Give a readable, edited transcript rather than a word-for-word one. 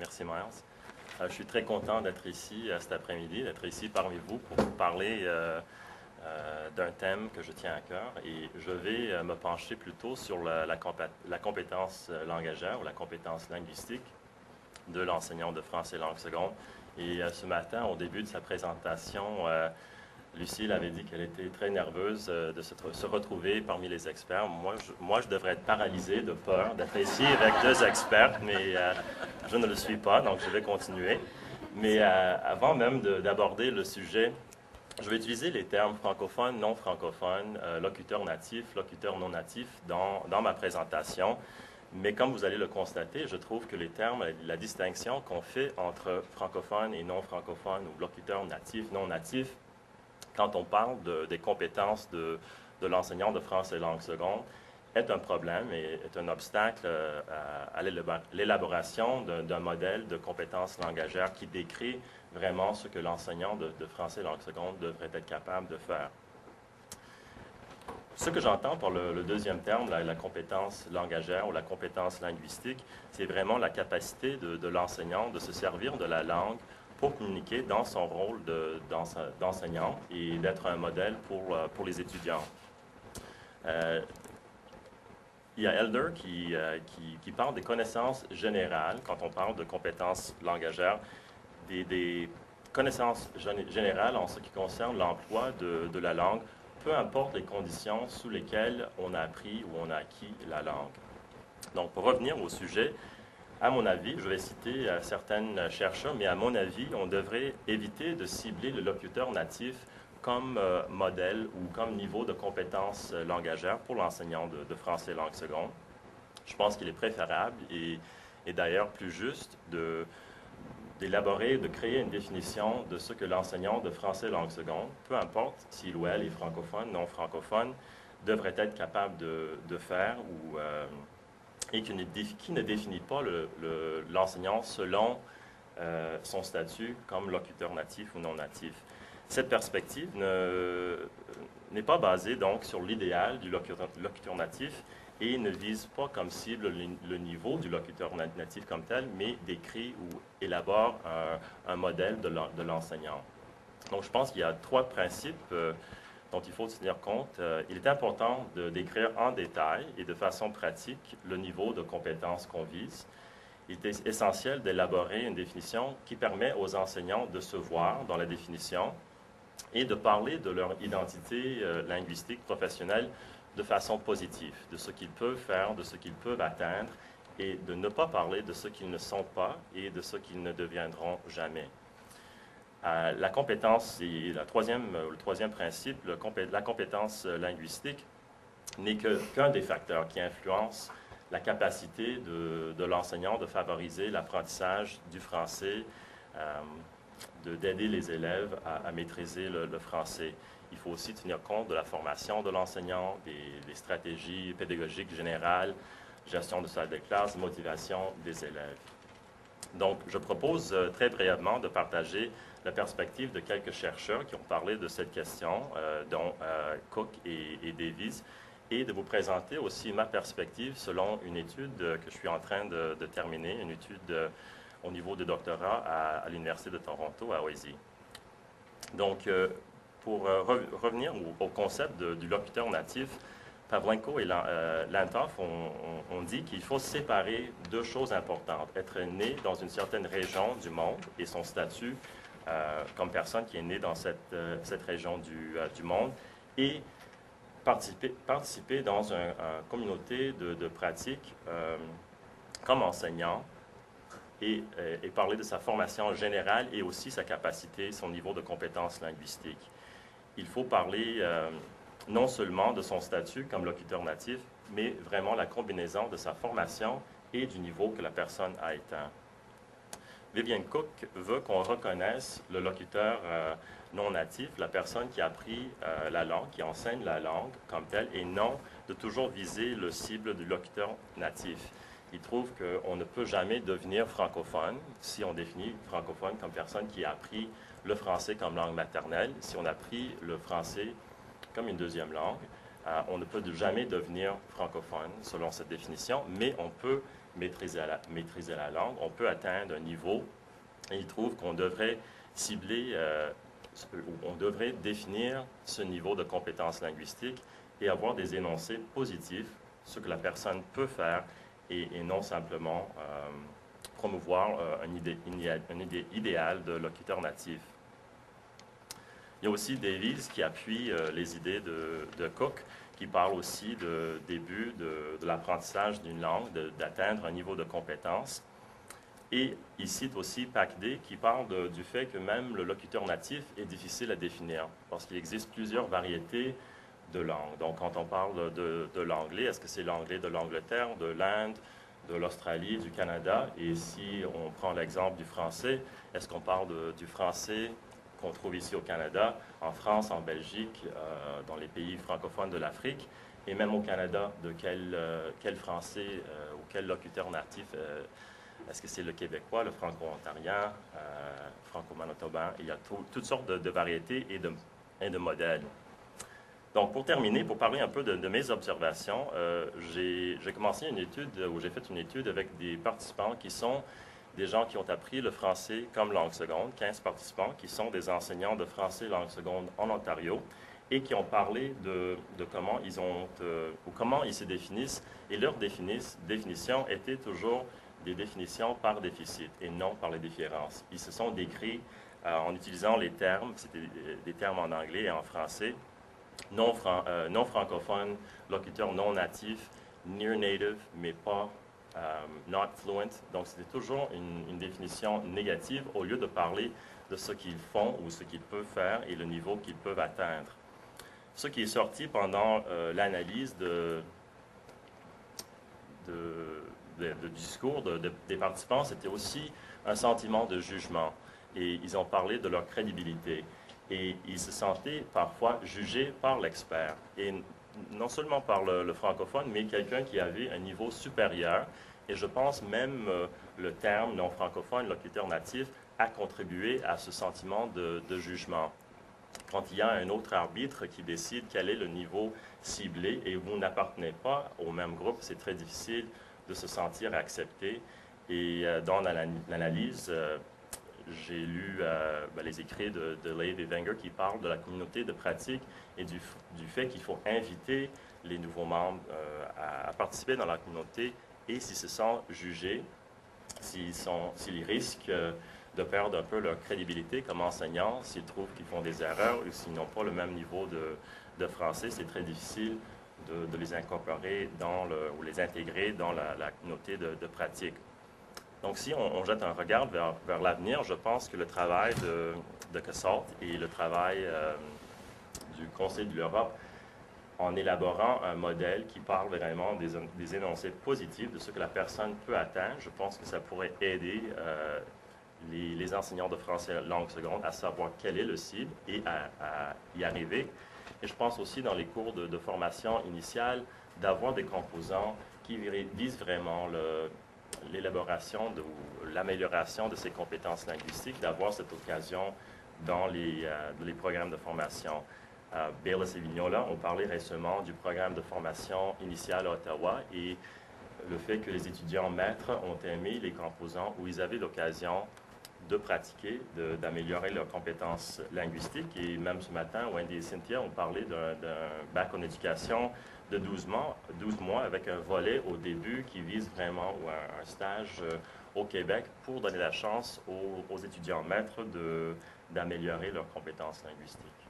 Merci, Miles. Je suis très content d'être ici cet après-midi, d'être ici parmi vous pour vous parler d'un thème que je tiens à cœur. Et je vais me pencher plutôt sur la compétence langagère ou la compétence linguistique de l'enseignant de français langue seconde. Et ce matin, au début de sa présentation, Lucille avait dit qu'elle était très nerveuse de se retrouver parmi les experts. Moi, je devrais être paralysé de peur d'être ici avec deux experts, mais je ne le suis pas, donc je vais continuer. Mais avant même d'aborder le sujet, je vais utiliser les termes francophones, non francophones, locuteurs natifs, locuteurs non natifs dans ma présentation. Mais comme vous allez le constater, je trouve que les termes, la distinction qu'on fait entre francophone et non francophone ou locuteurs natifs, non natifs, quand on parle des compétences de l'enseignant de français langue seconde, est un problème et est un obstacle à l'élaboration d'un modèle de compétences langagères qui décrit vraiment ce que l'enseignant de français langue seconde devrait être capable de faire. Ce que j'entends par le deuxième terme, la compétence langagère ou la compétence linguistique, c'est vraiment la capacité de l'enseignant de se servir de la langue pour communiquer dans son rôle d'enseignant et d'être un modèle pour les étudiants. Il y a Elder qui parle des connaissances générales, quand on parle de compétences langagères, des connaissances générales en ce qui concerne l'emploi de la langue, peu importe les conditions sous lesquelles on a appris ou on a acquis la langue. Donc, pour revenir au sujet, à mon avis, je vais citer certains chercheurs, mais à mon avis, on devrait éviter de cibler le locuteur natif comme modèle ou comme niveau de compétence langagère pour l'enseignant de français langue seconde. Je pense qu'il est préférable et d'ailleurs plus juste d'élaborer, de créer une définition de ce que l'enseignant de français langue seconde, peu importe s'il ou elle est francophone, non francophone, devrait être capable de faire et qui ne définit pas l'enseignant selon son statut comme locuteur natif ou non natif. Cette perspective n'est pas basée donc sur l'idéal du locuteur natif et ne vise pas comme cible le niveau du locuteur natif comme tel, mais décrit ou élabore un modèle de l'enseignant. Donc, je pense qu'il y a trois principes dont il faut tenir compte. Il est important de décrire en détail et de façon pratique le niveau de compétence qu'on vise. Il est essentiel d'élaborer une définition qui permet aux enseignants de se voir dans la définition et de parler de leur identité linguistique professionnelle de façon positive, de ce qu'ils peuvent faire, de ce qu'ils peuvent atteindre, et de ne pas parler de ce qu'ils ne sont pas et de ce qu'ils ne deviendront jamais. La compétence, et le troisième principe, la compétence linguistique, n'est qu'un des facteurs qui influence la capacité de l'enseignant de favoriser l'apprentissage du français, d'aider les élèves à maîtriser le français. Il faut aussi tenir compte de la formation de l'enseignant, des stratégies pédagogiques générales, gestion de salle de classe, motivation des élèves. Donc, je propose très brièvement de partager la perspective de quelques chercheurs qui ont parlé de cette question, dont Cook et Davies, et de vous présenter aussi ma perspective selon une étude que je suis en train de terminer, une étude au niveau de doctorat à l'Université de Toronto, à OSI. Donc, pour revenir au concept du locuteur natif, Pavlenko et Lantoff ont dit qu'il faut séparer deux choses importantes. Être né dans une certaine région du monde et son statut comme personne qui est née dans cette région du monde et participer dans une communauté de pratique comme enseignant et parler de sa formation générale et aussi sa capacité, son niveau de compétence linguistique. Il faut parler non seulement de son statut comme locuteur natif, mais vraiment la combinaison de sa formation et du niveau que la personne a atteint. Vivian Cook veut qu'on reconnaisse le locuteur non natif, la personne qui a appris la langue, qui enseigne la langue comme telle, et non de toujours viser le cible du locuteur natif. Il trouve qu'on ne peut jamais devenir francophone si on définit francophone comme personne qui a appris le français comme langue maternelle. Si on a appris le français comme une deuxième langue, on ne peut jamais devenir francophone selon cette définition, mais on peut maîtriser la langue, on peut atteindre un niveau, et il trouve qu'on devrait cibler, on devrait définir ce niveau de compétence linguistique et avoir des énoncés positifs, ce que la personne peut faire, et non simplement promouvoir un idée idéale de locuteur natif. Il y a aussi Davies qui appuie les idées de Cook, qui parle aussi de début de l'apprentissage d'une langue, d'atteindre un niveau de compétence. Et il cite aussi Packday qui parle du fait que même le locuteur natif est difficile à définir, parce qu'il existe plusieurs variétés de langues. Donc, quand on parle de l'anglais, est-ce que c'est l'anglais de l'Angleterre, de l'Inde, de l'Australie, du Canada? Et si on prend l'exemple du français, est-ce qu'on parle du français qu'on trouve ici au Canada, en France, en Belgique, dans les pays francophones de l'Afrique, et même au Canada, de quel français ou quel locuteur natif, est-ce que c'est le québécois, le franco-ontarien, franco-manitobain? Il y a toutes sortes de variétés et de modèles. Donc, pour terminer, pour parler un peu de mes observations, j'ai commencé une étude, ou j'ai fait une étude avec des participants qui sont des gens qui ont appris le français comme langue seconde, 15 participants qui sont des enseignants de français langue seconde en Ontario et qui ont parlé de comment comment ils se définissent, et leur définition était toujours des définitions par déficit et non par les différences. Ils se sont décrits en utilisant les termes, c'était des termes en anglais et en français, non francophone, locuteur non natif, near native, mais pas not fluent. Donc, c'était toujours une définition négative au lieu de parler de ce qu'ils font ou ce qu'ils peuvent faire et le niveau qu'ils peuvent atteindre. Ce qui est sorti pendant l'analyse de discours des participants, c'était aussi un sentiment de jugement. Et ils ont parlé de leur crédibilité. Et ils se sentaient parfois jugés par l'expert. Et non seulement par le francophone, mais quelqu'un qui avait un niveau supérieur. Et je pense même le terme non francophone, locuteur natif, a contribué à ce sentiment de jugement. Quand il y a un autre arbitre qui décide quel est le niveau ciblé et vous n'appartenez pas au même groupe, c'est très difficile de se sentir accepté. Et dans l'analyse, j'ai lu les écrits de Leigh et Wenger qui parlent de la communauté de pratique et du fait qu'il faut inviter les nouveaux membres à participer dans la communauté, et s'ils se sentent jugés, s'ils risquent de perdre un peu leur crédibilité comme enseignants, s'ils trouvent qu'ils font des erreurs ou s'ils n'ont pas le même niveau de français, c'est très difficile de les incorporer ou les intégrer dans la communauté de pratique. Donc, si on jette un regard vers l'avenir, je pense que le travail de CASALT et le travail du Conseil de l'Europe, en élaborant un modèle qui parle vraiment des énoncés positifs de ce que la personne peut atteindre, je pense que ça pourrait aider les enseignants de français langue seconde à savoir quel est le cible et à y arriver. Et je pense aussi dans les cours de formation initiale d'avoir des composants qui visent vraiment l'élaboration ou l'amélioration de ces compétences linguistiques, d'avoir cette occasion dans les programmes de formation. Baylis et Vignola ont parlé récemment du programme de formation initiale à Ottawa et le fait que les étudiants maîtres ont aimé les composants où ils avaient l'occasion de pratiquer, d'améliorer leurs compétences linguistiques. Et même ce matin, Wendy et Cynthia ont parlé d'un bac en éducation de 12 mois avec un volet au début qui vise vraiment un stage au Québec pour donner la chance aux étudiants maîtres d'améliorer leurs compétences linguistiques.